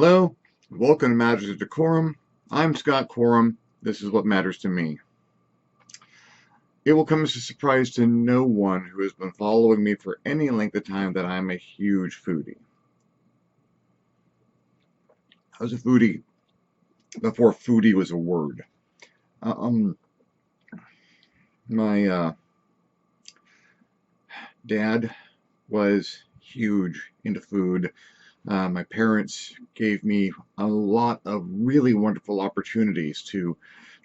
Hello, welcome to Matters of DeCorum. I'm Scott Corum. This is what matters to me. It will come as a surprise to no one who has been following me for any length of time that I'm a huge foodie. I was a foodie before foodie was a word. My dad was huge into food. My parents gave me a lot of really wonderful opportunities to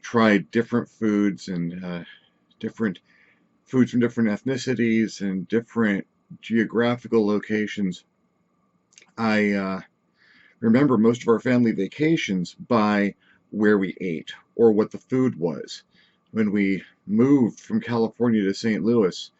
try different foods and different foods from different ethnicities and different geographical locations. I remember most of our family vacations by where we ate or what the food was. When we moved from California to St. Louis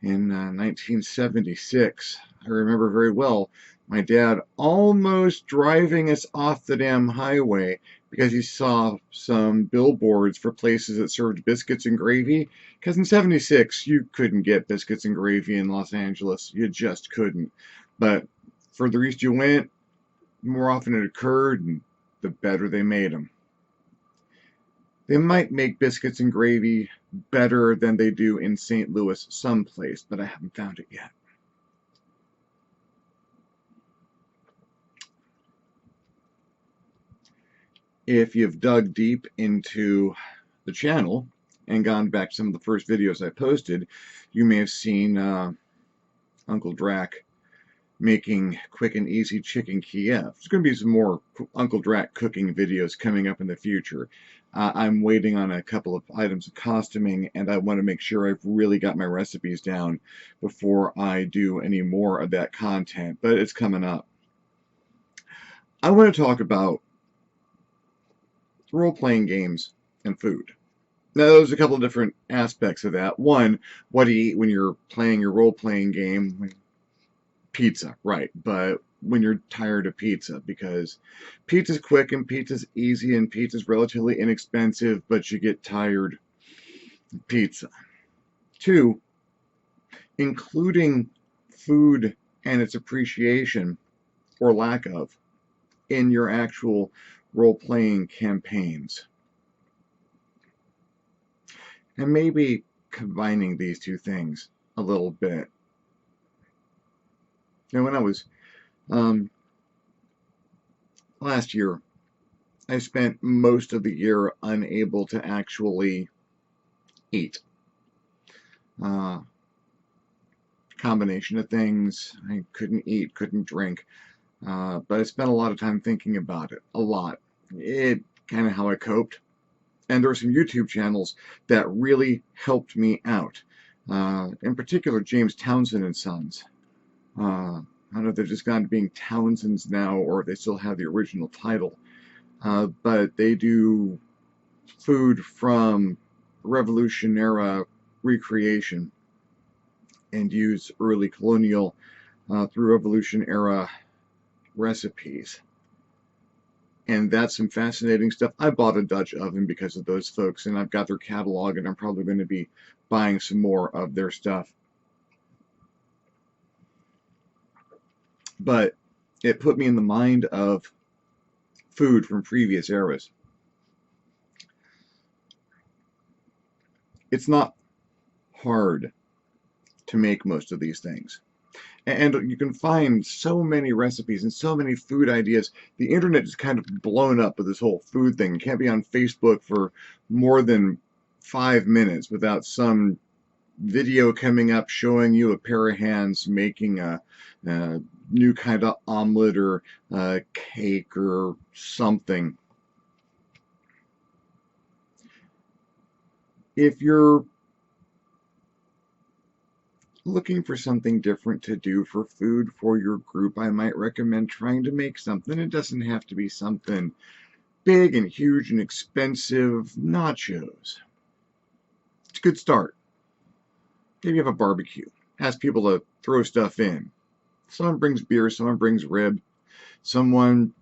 in 1976, I remember very well my dad almost driving us off the damn highway because he saw some billboards for places that served biscuits and gravy. Because in 76, you couldn't get biscuits and gravy in Los Angeles. You just couldn't. But further east you went, the more often it occurred, and the better they made them. They might make biscuits and gravy better than they do in St. Louis someplace, but I haven't found it yet. If you've dug deep into the channel and gone back to some of the first videos I posted, you may have seen Uncle Drac making quick and easy chicken Kiev. There's going to be some more Uncle Drac cooking videos coming up in the future. I'm waiting on a couple of items of costuming, and I want to make sure I've really got my recipes down before I do any more of that content, but it's coming up. I want to talk about role-playing games and food. Now, there's a couple of different aspects of that. One, what do you eat when you're playing your role-playing game? Pizza, right, but when you're tired of pizza, because pizza's quick and pizza's easy and pizza's relatively inexpensive, but you get tired of pizza. Two, including food and its appreciation, or lack of, in your actual role-playing campaigns. And maybe combining these two things a little bit. Now, when I was last year, I spent most of the year unable to actually eat. Combination of things. I couldn't eat, couldn't drink, but I spent a lot of time thinking about it. A lot. It kind of how I coped. And there are some YouTube channels that really helped me out. In particular, James Townsend and Sons. I don't know if they've just gone to being Townsend's now or if they still have the original title. But they do food from Revolution era recreation and use early colonial through Revolution era recipes. And that's some fascinating stuff. I bought a Dutch oven because of those folks, and I've got their catalog, and I'm probably going to be buying some more of their stuff. But it put me in the mind of food from previous eras. It's not hard to make most of these things. And you can find so many recipes and so many food ideas. The internet is kind of blown up with this whole food thing. You can't be on Facebook for more than 5 minutes without some video coming up showing you a pair of hands making a new kind of omelet or cake or something. If you're looking for something different to do for food for your group, I might recommend trying to make something. It doesn't have to be something big and huge and expensive. Nachos. It's a good start. Maybe you have a barbecue. Ask people to throw stuff in. Someone brings beer, someone brings rib. Someone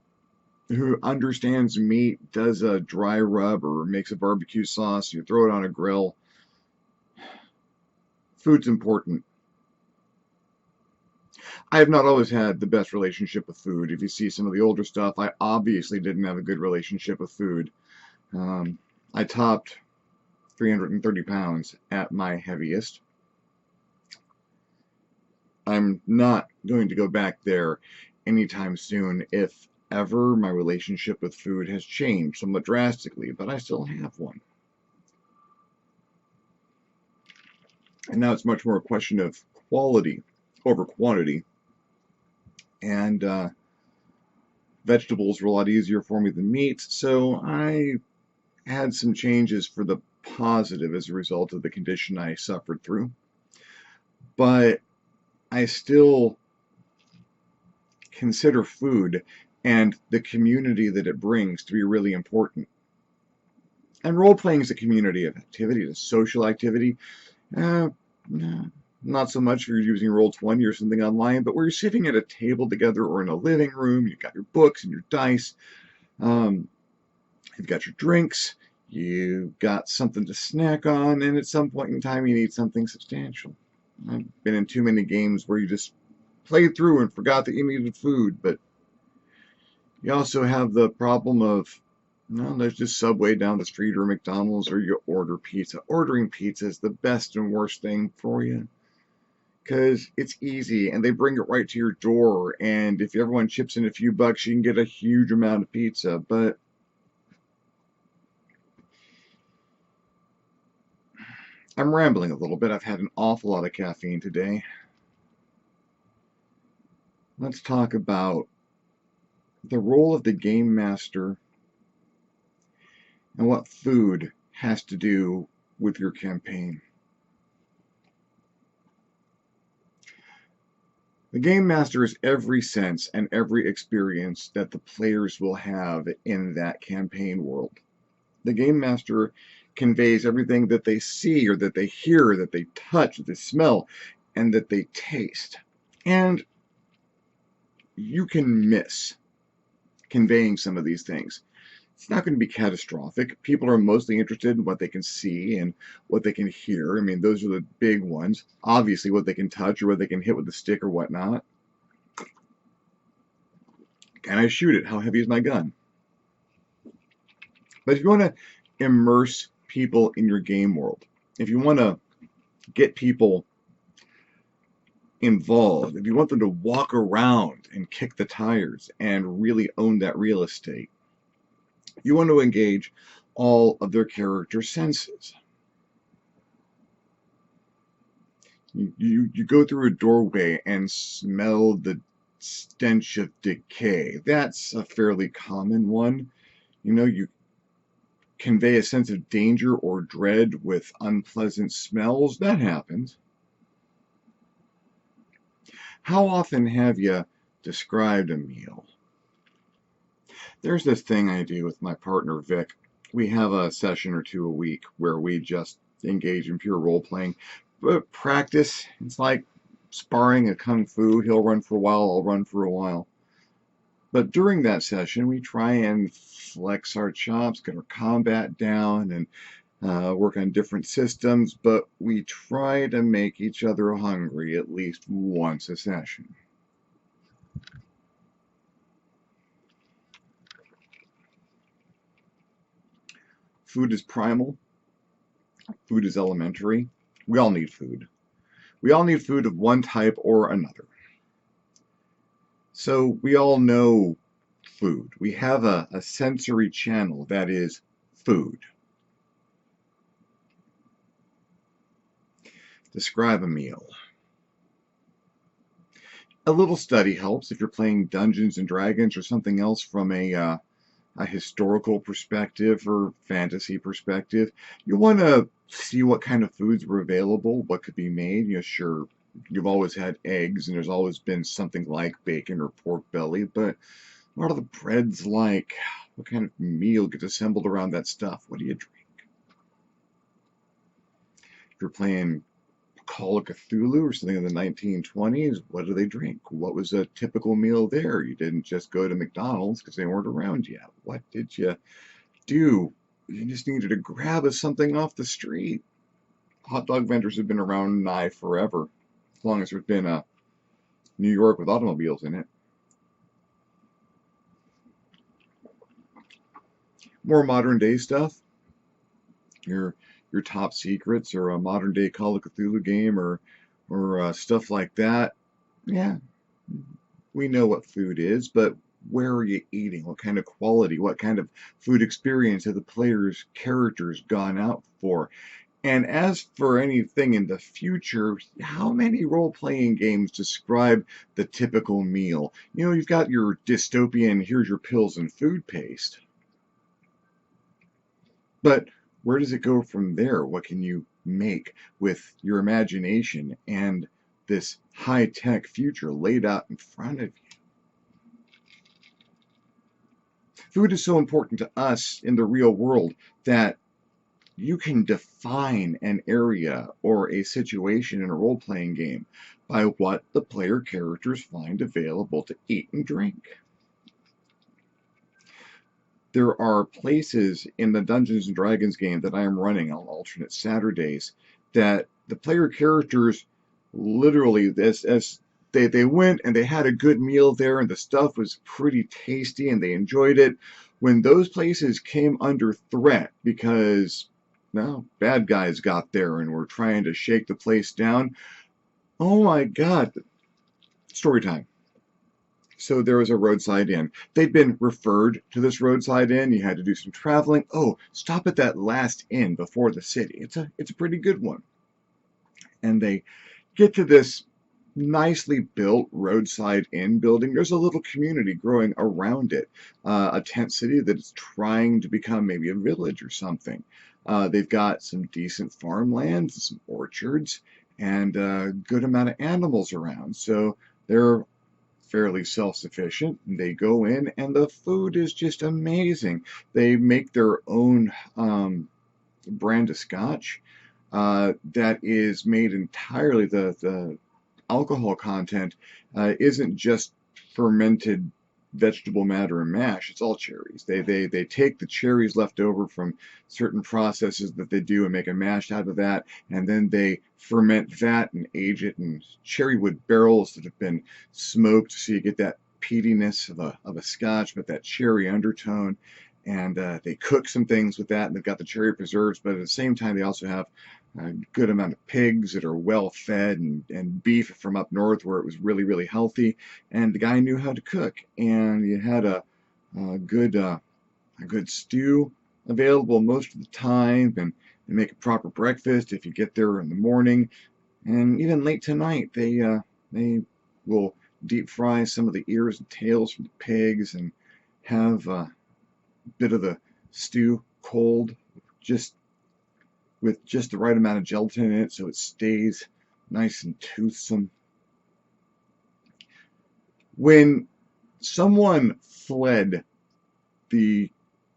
who understands meat does a dry rub or makes a barbecue sauce. You throw it on a grill. Food's important. I have not always had the best relationship with food. If you see some of the older stuff, I obviously didn't have a good relationship with food. Um, I topped 330 pounds at my heaviest. I'm not going to go back there anytime soon. If ever, my relationship with food has changed somewhat drastically, but I still have one. And now it's much more a question of quality over quantity. And vegetables were a lot easier for me than meat, so I had some changes for the positive as a result of the condition I suffered through. But I still consider food and the community that it brings to be really important. And role playing is a community of activity, it's a social activity. Uh, Not so much if you're using Roll20 or something online, but where you're sitting at a table together or in a living room, you've got your books and your dice, you've got your drinks, you've got something to snack on, and at some point in time you need something substantial. I've been in too many games where you just played through and forgot that you needed food, but you also have the problem of, no, there's just Subway down the street or McDonald's, or you order pizza. Ordering pizza is the best and worst thing for you because it's easy and they bring it right to your door. And if everyone chips in a few bucks, you can get a huge amount of pizza. But I'm rambling a little bit. I've had an awful lot of caffeine today. Let's talk about the role of the game master and what food has to do with your campaign. The game master is every sense and every experience that the players will have in that campaign world. The game master conveys everything that they see or that they hear, that they touch, that they smell, and that they taste. And you can miss conveying some of these things. It's not going to be catastrophic. People are mostly interested in what they can see and what they can hear. I mean, those are the big ones. Obviously, what they can touch or what they can hit with a stick or whatnot. Can I shoot it? How heavy is my gun? But if you want to immerse people in your game world, if you want to get people involved, if you want them to walk around and kick the tires and really own that real estate, you want to engage all of their character senses. You go through a doorway and smell the stench of decay. That's a fairly common one. You convey a sense of danger or dread with unpleasant smells. That happens. How often have you described a meal? There's this thing I do with my partner Vic. We have a session or two a week where we just engage in pure role playing. But practice, it's like sparring a kung fu. He'll run for a while, I'll run for a while. But during that session, we try and flex our chops, get our combat down, and work on different systems, but we try to make each other hungry at least once a session. Food is primal. Food is elementary. We all need food. We all need food of one type or another. So we all know food. We have a sensory channel that is food. Describe a meal. A little study helps if you're playing Dungeons and Dragons or something else from a historical perspective or fantasy perspective. You want to see what kind of foods were available, what could be made. Sure, you've always had eggs and there's always been something like bacon or pork belly, but what are the breads like? What kind of meal gets assembled around that stuff? What do you drink? If you're playing Call of Cthulhu or something in the 1920s, what do they drink? What was a typical meal there? You didn't just go to McDonald's because they weren't around yet. What did you do? You just needed to grab something off the street. Hot dog vendors have been around nigh forever, as long as there's been a New York with automobiles in it. More modern day stuff, your your top secrets or a modern day Call of Cthulhu game or stuff like that. Yeah, we know what food is, but where are you eating? What kind of quality? What kind of food experience have the players' characters gone out for? And as for anything in the future, how many role-playing games describe the typical meal? You know, you've got your dystopian, here's your pills and food paste. But where does it go from there? What can you make with your imagination and this high-tech future laid out in front of you? Food is so important to us in the real world that you can define an area or a situation in a role-playing game by what the player characters find available to eat and drink. There are places in the Dungeons and Dragons game that I am running on alternate Saturdays that the player characters literally, as they went and they had a good meal there and the stuff was pretty tasty and they enjoyed it. When those places came under threat because, well, bad guys got there and were trying to shake the place down, oh my God, story time. So there was a roadside inn. They'd been referred to this roadside inn. You had to do some traveling. Oh, stop at that last inn before the city. It's a pretty good one. And they get to this nicely built roadside inn building. There's a little community growing around it, a tent city that is trying to become maybe a village or something. They've got some decent farmland, some orchards, and a good amount of animals around. So they're fairly self-sufficient. They go in and the food is just amazing. They make their own brand of scotch that is made entirely, the alcohol content isn't just fermented vegetable matter and mash. It's all cherries. They take the cherries left over from certain processes that they do and make a mash out of that, and then they ferment that and age it in cherry wood barrels that have been smoked, so you get that peatiness of a scotch, but that cherry undertone. And they cook some things with that, and they've got the cherry preserves, but at the same time they also have a good amount of pigs that are well fed and beef from up north where it was really, really healthy. And the guy knew how to cook. And you had a good stew available most of the time, and make a proper breakfast if you get there in the morning. And even late tonight, they will deep fry some of the ears and tails from the pigs and have a bit of the stew cold, just with just the right amount of gelatin in it so it stays nice and toothsome. When someone fled the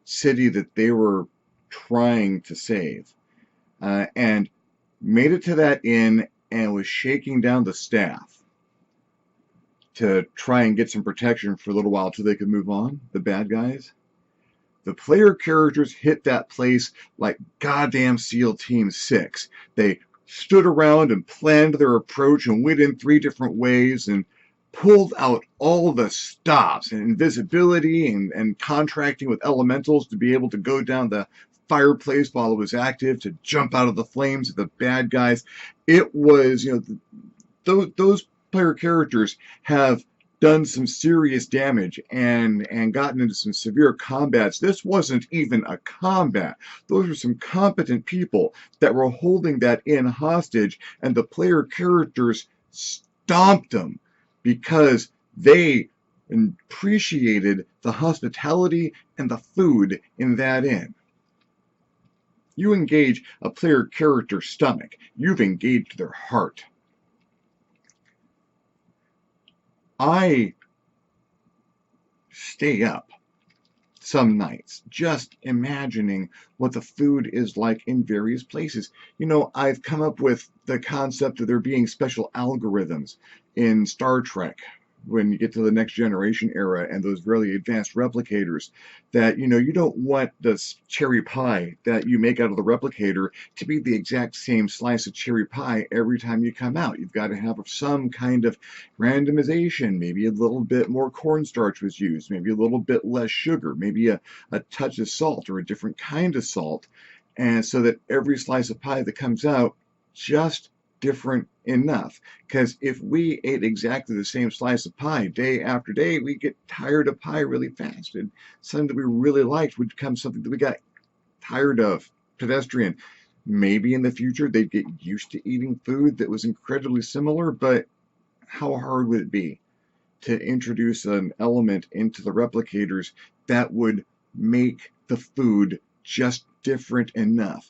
city that they were trying to save and made it to that inn and was shaking down the staff to try and get some protection for a little while till they could move on, the bad guys, the player characters hit that place like goddamn SEAL Team 6. They stood around and planned their approach and went in 3 different ways and pulled out all the stops and invisibility and contracting with elementals to be able to go down the fireplace while it was active, to jump out of the flames of the bad guys. It was, those player characters have done some serious damage and gotten into some severe combats. This wasn't even a combat. Those were some competent people that were holding that inn hostage, and the player characters stomped them because they appreciated the hospitality and the food in that inn. You engage a player character's stomach. You've engaged their heart. I stay up some nights just imagining what the food is like in various places. I've come up with the concept of there being special algorithms in Star Trek when you get to the next generation era and those really advanced replicators, that you don't want this cherry pie that you make out of the replicator to be the exact same slice of cherry pie every time you come out. You've got to have some kind of randomization. Maybe a little bit more cornstarch was used, maybe a little bit less sugar, maybe a touch of salt or a different kind of salt, and so that every slice of pie that comes out just different enough. Because if we ate exactly the same slice of pie day after day, we get tired of pie really fast. And something that we really liked would become something that we got tired of, pedestrian. Maybe in the future they'd get used to eating food that was incredibly similar, but how hard would it be to introduce an element into the replicators that would make the food just different enough?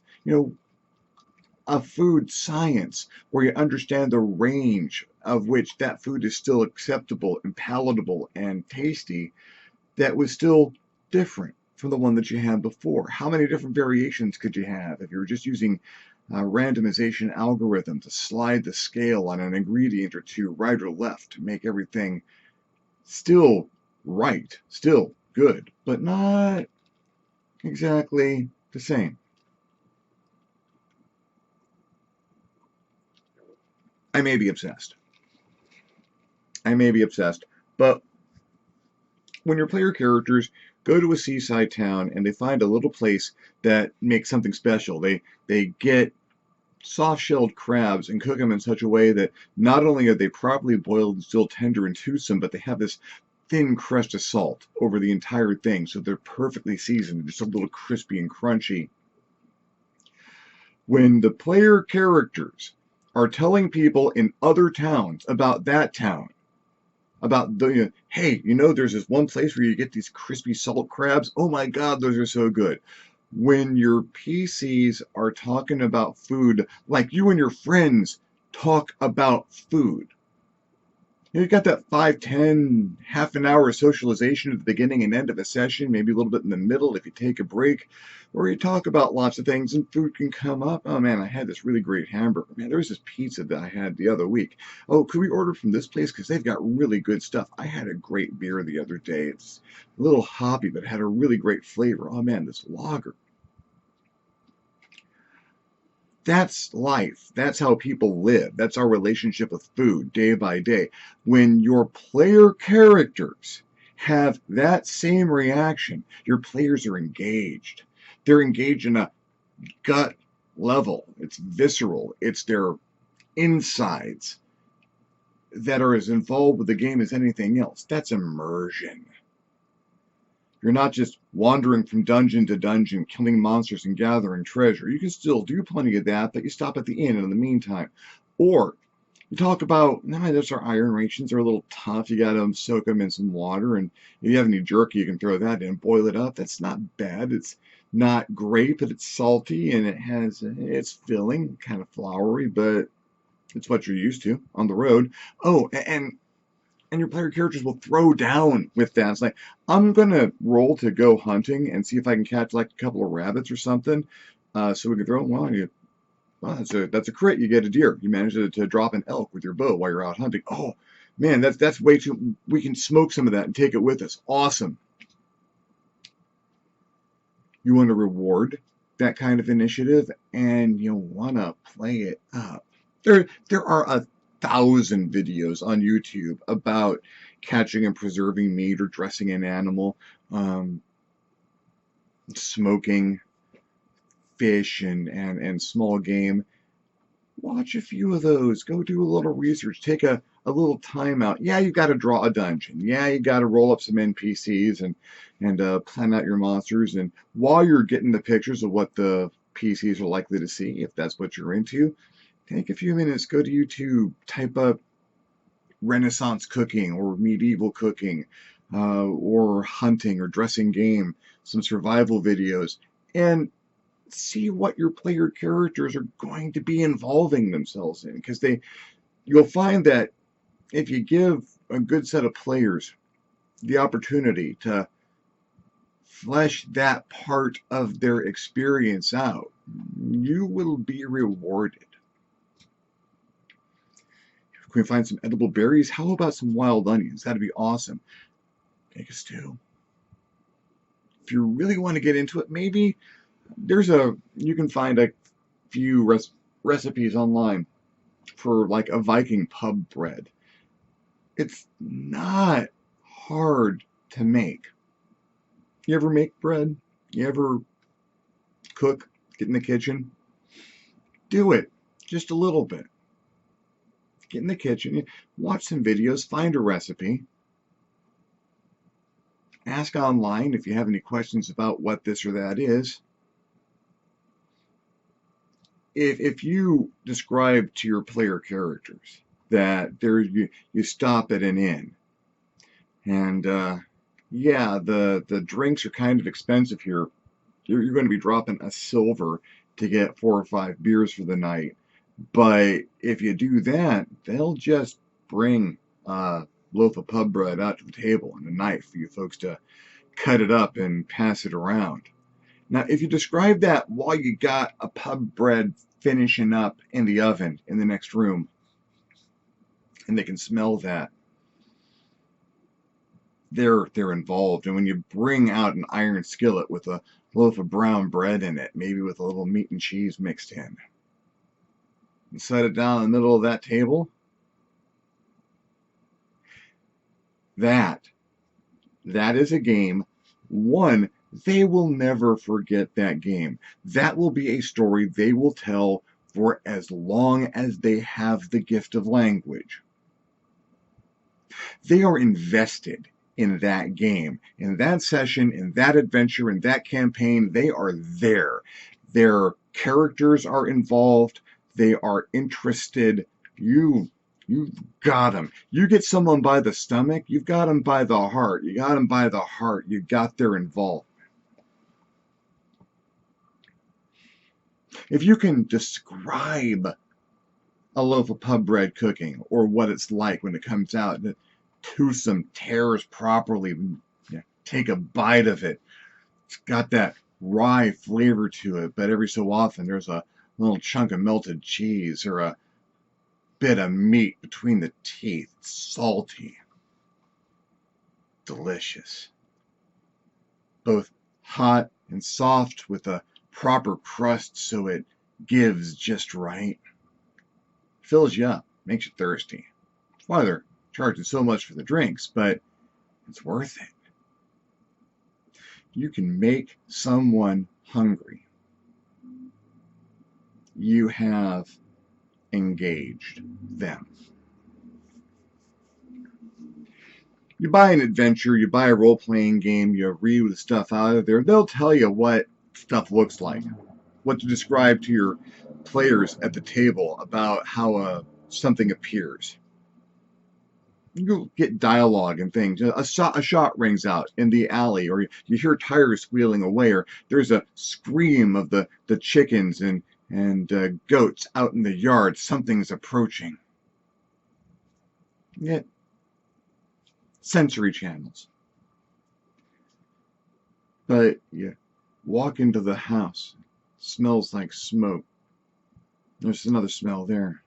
A food science where you understand the range of which that food is still acceptable and palatable and tasty, that was still different from the one that you had before. How many different variations could you have if you were just using a randomization algorithm to slide the scale on an ingredient or two right or left to make everything still right, still good, but not exactly the same? I may be obsessed. I may be obsessed, but when your player characters go to a seaside town and they find a little place that makes something special, they get soft-shelled crabs and cook them in such a way that not only are they properly boiled and still tender and toothsome, but they have this thin crust of salt over the entire thing, so they're perfectly seasoned, just a little crispy and crunchy. When the player characters are telling people in other towns about that town, about hey, there's this one place where you get these crispy salt crabs. Oh my God, those are so good. When your PCs are talking about food like you and your friends talk about food, you got that 5, 10, half an hour socialization at the beginning and end of a session, maybe a little bit in the middle if you take a break, where you talk about lots of things and food can come up. Oh man, I had this really great hamburger. Man, there was this pizza that I had the other week. Oh, could we order from this place? Because they've got really good stuff. I had a great beer the other day. It's a little hoppy, but had a really great flavor. Oh man, this lager. That's life. That's how people live. That's our relationship with food day by day. When your player characters have that same reaction, your players are engaged. They're engaged in a gut level. It's visceral. It's their insides that are as involved with the game as anything else. That's immersion. You're not just wandering from dungeon to dungeon, killing monsters and gathering treasure. You can still do plenty of that, but you stop at the inn in the meantime. Or you talk about, no, those are iron rations. They're a little tough. You got to soak them in some water. And if you have any jerky, you can throw that in, boil it up. That's not bad. It's not great, but it's salty and it's filling, kind of floury, but it's what you're used to on the road. Oh, and your player characters will throw down with that. It's like, I'm gonna roll to go hunting and see if I can catch like a couple of rabbits or something, so we can throw them. Well, that's a crit. You get a deer. You manage to drop an elk with your bow while you're out hunting. Oh man, that's way too. We can smoke some of that and take it with us. Awesome. You want to reward that kind of initiative, and you want to play it up. There are 1,000 videos on YouTube about catching and preserving meat or dressing an animal, smoking fish and small game. Watch a few of those. Go do a little research. Take a little time out. Yeah, you got to draw a dungeon. Yeah, you got to roll up some NPCs and plan out your monsters. And while you're getting the pictures of what the PCs are likely to see, if that's what you're into, take a few minutes. Go to YouTube. Type up Renaissance cooking or medieval cooking, or hunting or dressing game, some survival videos, and see what your player characters are going to be involving themselves in, because you'll find that if you give a good set of players the opportunity to flesh that part of their experience out, you will be rewarded. Can we find some edible berries? How about some wild onions? That'd be awesome. Make a stew. If you really want to get into it, maybe you can find a few recipes online for like a Viking pub bread. It's not hard to make. You ever make bread? You ever cook? Get in the kitchen? Do it. Just a little bit. Get in the kitchen, watch some videos, find a recipe. Ask online if you have any questions about what this or that is. If you describe to your player characters that you stop at an inn, and yeah, the drinks are kind of expensive here. You're going to be dropping a silver to get 4 or 5 beers for the night. But if you do that, they'll just bring a loaf of pub bread out to the table and a knife for you folks to cut it up and pass it around. Now, if you describe that while you got a pub bread finishing up in the oven in the next room, and they can smell that, they're involved. And when you bring out an iron skillet with a loaf of brown bread in it, maybe with a little meat and cheese mixed in, and set it down in the middle of that table, that is a game. One, they will never forget that game. That will be a story they will tell for as long as they have the gift of language. They are invested in that game, in that session, in that adventure, in that campaign. They are there. Their characters are involved. They are interested. You've got them. You get someone by the stomach, you've got them by the heart. You got them by the heart. You got their involvement. If you can describe a loaf of pub bread cooking, or what it's like when it comes out, the toothsome tears properly, take a bite of it. It's got that rye flavor to it, but every so often there's a little chunk of melted cheese or a bit of meat between the teeth. It's salty, delicious, both hot and soft with a proper crust so it gives just right. Fills you up, makes you thirsty. That's why they're charging so much for the drinks, but it's worth it. You can make someone hungry. You have engaged them. You buy an adventure, you buy a role-playing game, you read the stuff out of there, they'll tell you what stuff looks like, what to describe to your players at the table about how something appears. You get dialogue and things. A shot rings out in the alley, or you hear tires squealing away, or there's a scream of the chickens and goats out in the yard. Something's approaching. Yet, sensory channels. But you walk into the house. It smells like smoke. There's another smell there.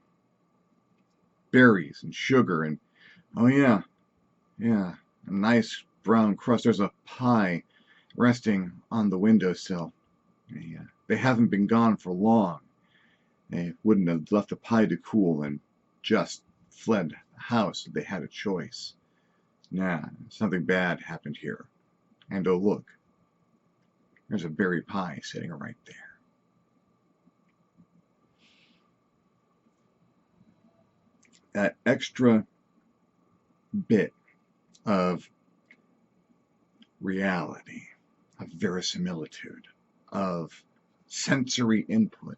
Berries and sugar and, oh yeah, a nice brown crust. There's a pie resting on the windowsill. They haven't been gone for long. They wouldn't have left the pie to cool and just fled the house if they had a choice. Nah, something bad happened here. And oh look, there's a berry pie sitting right there. That extra bit of reality, of verisimilitude, of sensory input.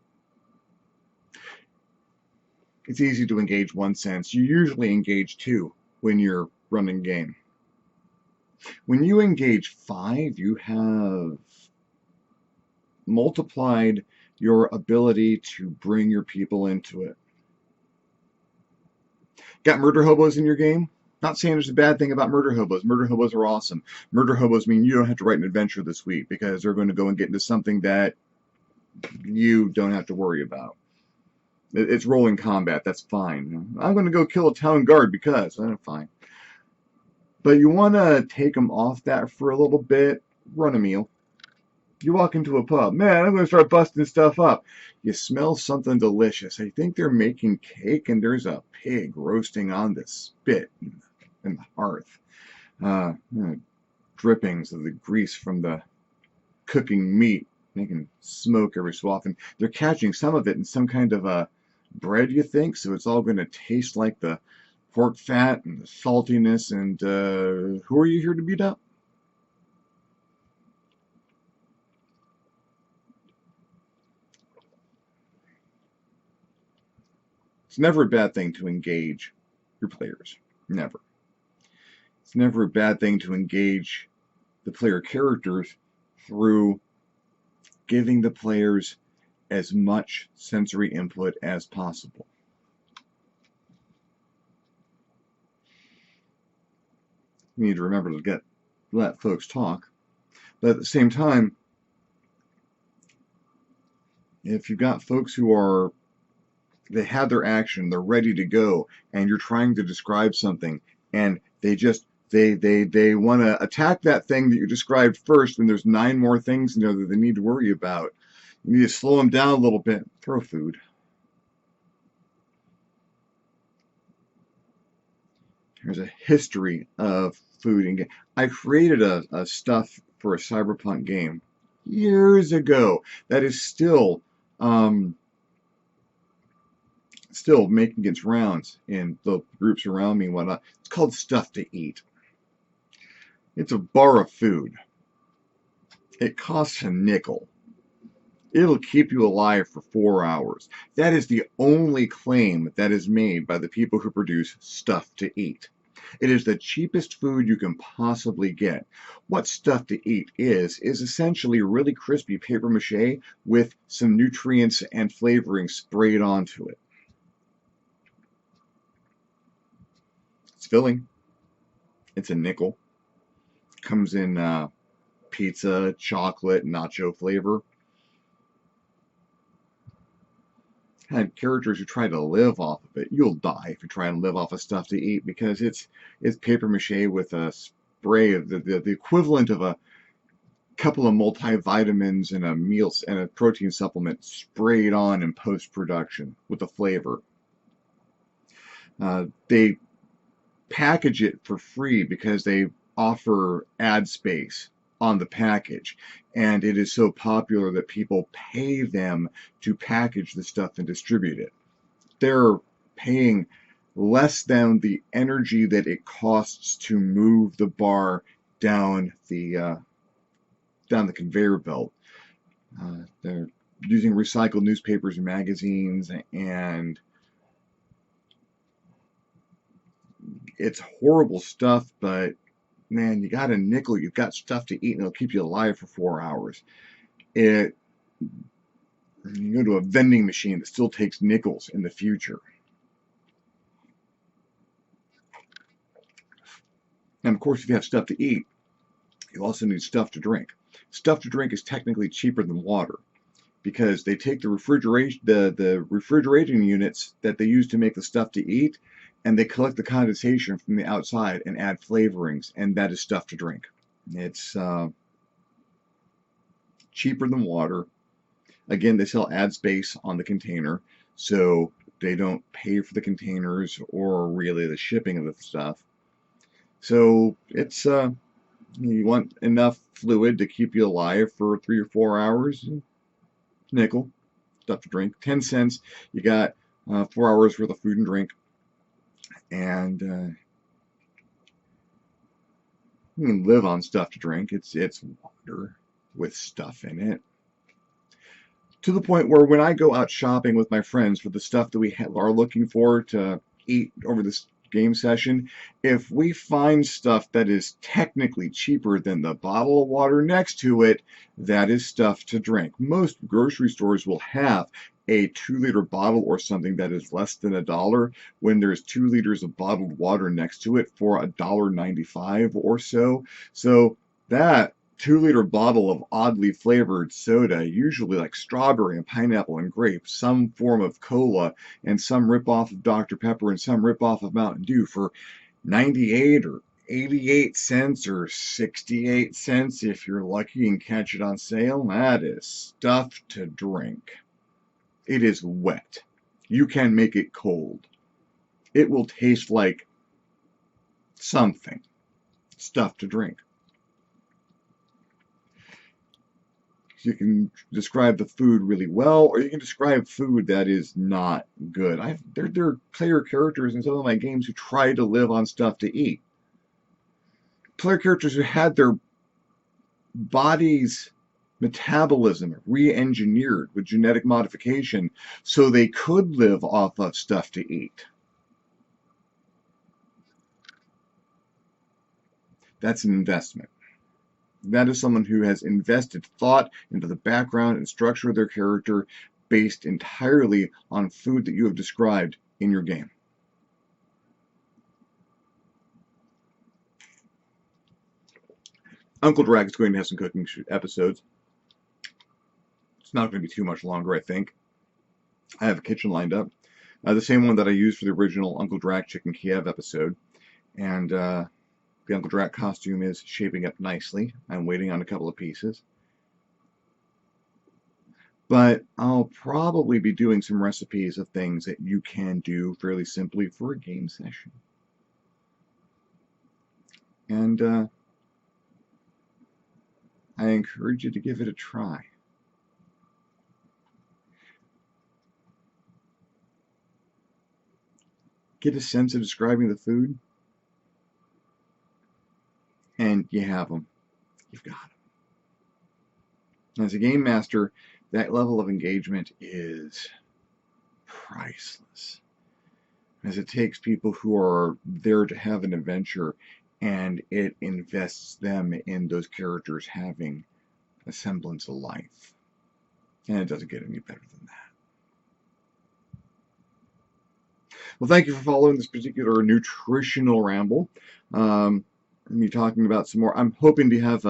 It's easy to engage one sense. You usually engage two when you're running game. When you engage 5, you have multiplied your ability to bring your people into it. Got murder hobos in your game? Not saying there's a bad thing about murder hobos. Murder hobos are awesome. Murder hobos mean you don't have to write an adventure this week because they're going to go and get into something that you don't have to worry about. It's rolling combat. That's fine. I'm going to go kill a town guard because fine. But you want to take them off that for a little bit. Run a meal. You walk into a pub. Man, I'm going to start busting stuff up. You smell something delicious. I think they're making cake, and there's a pig roasting on the spit in the hearth. Drippings of the grease from the cooking meat, making smoke every so often. They're catching some of it in some kind of a bread, you think, so it's all going to taste like the pork fat and the saltiness. And who are you here to beat up? It's never a bad thing to engage your players. Never. It's never a bad thing to engage the player characters through giving the players as much sensory input as possible. You need to remember to let folks talk, but at the same time, if you've got folks who they have their action, they're ready to go, and you're trying to describe something, and they want to attack that thing that you described first, and there's 9 more things in there that they need to worry about. You need to slow them down a little bit. Throw food. There's a history of food and game. I created a stuff for a cyberpunk game years ago that is still making its rounds in the groups around me and whatnot. It's called Stuff to Eat. It's a bar of food. It costs a nickel. It'll keep you alive for 4 hours. That is the only claim that is made by the people who produce Stuff to Eat. It is the cheapest food you can possibly get. What Stuff to Eat is essentially really crispy paper mache with some nutrients and flavoring sprayed onto it. It's filling. It's a nickel. Comes in pizza, chocolate, nacho flavor. Had characters who try to live off of it. You'll die if you try and live off of Stuff to Eat because it's paper mache with a spray of the equivalent of a couple of multivitamins and a meal and a protein supplement sprayed on in post-production with the flavor. They package it for free because they offer ad space on the package, and it is so popular that people pay them to package the stuff and distribute it. They're paying less than the energy that it costs to move the bar down the conveyor belt. They're using recycled newspapers and magazines, and it's horrible stuff, but man, you got a nickel, you've got stuff to eat, and it'll keep you alive for 4 hours. You go to a vending machine that still takes nickels in the future. And of course, if you have stuff to eat, you also need stuff to drink. Stuff to drink is technically cheaper than water because they take the refrigerating units that they use to make the stuff to eat, and they collect the condensation from the outside and add flavorings, and that is stuff to drink. It's cheaper than water. Again, they sell ad space on the container, so they don't pay for the containers or really the shipping of the stuff. So it's you want enough fluid to keep you alive for 3 or 4 hours. Nickel, stuff to drink. 10 cents, you got 4 hours worth of food and drink. And you can live on stuff to drink. It's water with stuff in it. To the point where when I go out shopping with my friends for the stuff that we are looking for to eat over this game session, if we find stuff that is technically cheaper than the bottle of water next to it, that is stuff to drink. Most grocery stores will have a 2-liter bottle or something that is less than $1 when there's 2 liters of bottled water next to it for $1.95 or so. So that 2-liter bottle of oddly flavored soda, usually like strawberry and pineapple and grape, some form of cola, and some ripoff of Dr. Pepper and some ripoff of Mountain Dew for 98 or 88 cents or 68 cents if you're lucky and catch it on sale. That is stuff to drink. It is wet. You can make it cold. It will taste like something. Stuff to drink. You can describe the food really well, or you can describe food that is not good. There are player characters in some of my games who try to live on stuff to eat. Player characters who had their body's metabolism re-engineered with genetic modification so they could live off of stuff to eat. That's an investment. That is someone who has invested thought into the background and structure of their character based entirely on food that you have described in your game. Uncle Drag is going to have some cooking episodes. It's not going to be too much longer, I think. I have a kitchen lined up. The same one that I used for the original Uncle Drac Chicken Kiev episode. And the Uncle Drac costume is shaping up nicely. I'm waiting on a couple of pieces. But I'll probably be doing some recipes of things that you can do fairly simply for a game session. And I encourage you to give it a try. Get a sense of describing the food, and you have them. You've got them. As a game master, that level of engagement is priceless, as it takes people who are there to have an adventure, and it invests them in those characters having a semblance of life. And it doesn't get any better than that. Well, thank you for following this particular nutritional ramble. Me talking about some more. I'm hoping to have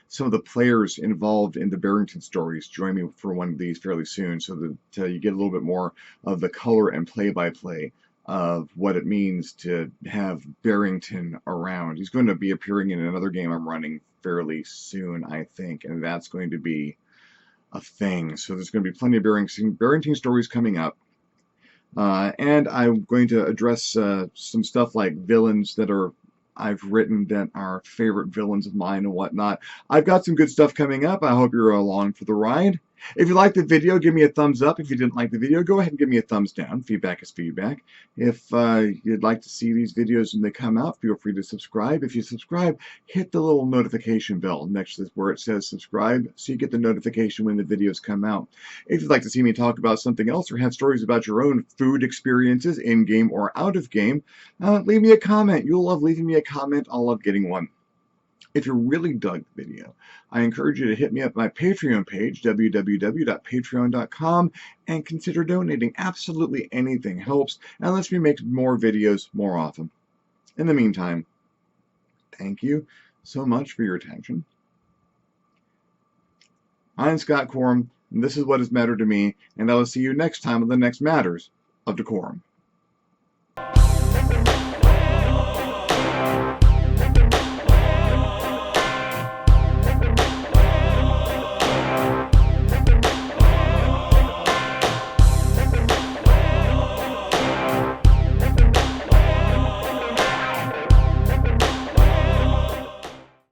some of the players involved in the Barrington stories join me for one of these fairly soon, so that you get a little bit more of the color and play-by-play of what it means to have Barrington around. He's going to be appearing in another game I'm running fairly soon, I think, and that's going to be a thing. So there's going to be plenty of Barrington stories coming up. And I'm going to address some stuff like villains that I've written that are favorite villains of mine and whatnot. I've got some good stuff coming up. I hope you're along for the ride. If you liked the video, give me a thumbs up. If you didn't like the video, go ahead and give me a thumbs down. Feedback is feedback. If you'd like to see these videos when they come out, feel free to subscribe. If you subscribe, hit the little notification bell next to where it says subscribe so you get the notification when the videos come out. If you'd like to see me talk about something else or have stories about your own food experiences in-game or out of game, leave me a comment. You'll love leaving me a comment. I'll love getting one. If you really dug the video, I encourage you to hit me up at my Patreon page, www.patreon.com, and consider donating. Absolutely anything helps and lets me make more videos more often. In the meantime, thank you so much for your attention. I'm Scott Corum, and this is what has mattered to me, and I will see you next time on the next Matters of DeCorum.